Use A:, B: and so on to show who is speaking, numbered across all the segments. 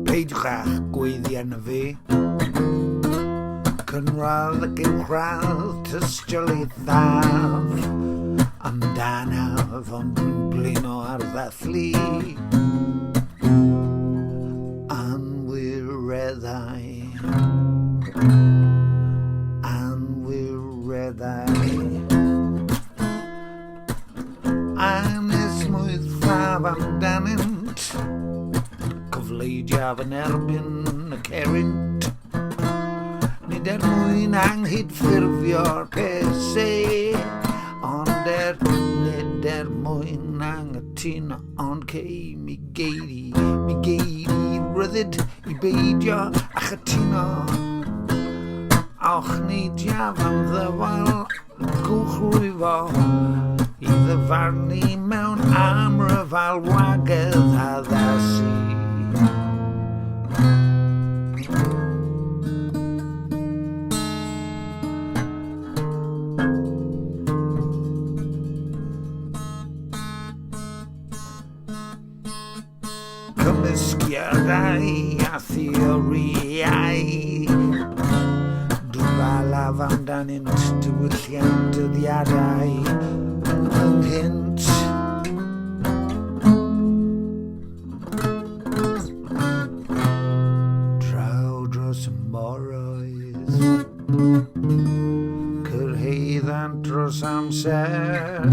A: Peidiwch gweiddi arno fi Cynradd ac uwchradd tystiolaethaf amdanaf ond dwi'n blino ar ddathlu anwireddau anesmwythaf amdanynt cyfleidiaf yn erbyn y cerwynt nid mwyn anghydffurfio'r pesau ond nid mwyn anghytuno ond cei mi geiri ryddid i beidio a chytuno och neidiaf am ddyfal gwchrwyfo i ddyfarnu mewn amryfal wagedd addasu. Cymysgiadau a theoriau dyfalaf amdanynt diwylliant dyddiadau ynghynt draw dros y moroedd cyrhaeddant dros amser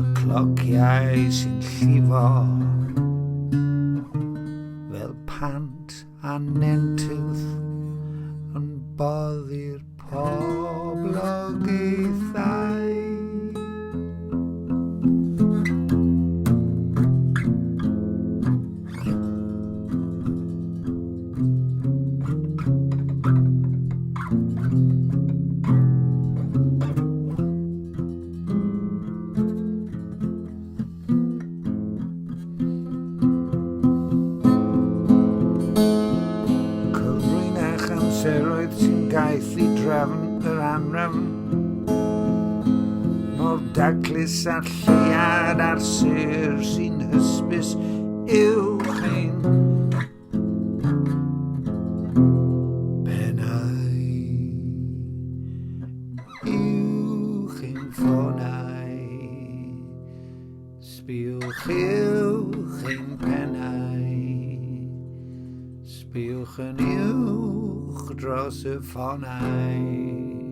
A: y clociau sy'n llifo fel pant a nentydd yn boddi'r poblogaethau. Seroedd sy'n gaeth i drefn yr anrefn mor daclus a'r llead a'r ser sy'n hysbys uwch ein pennau uwch ein ffonau sbiwch uwch ein pennau sbiwch yn uwch dros y ffonau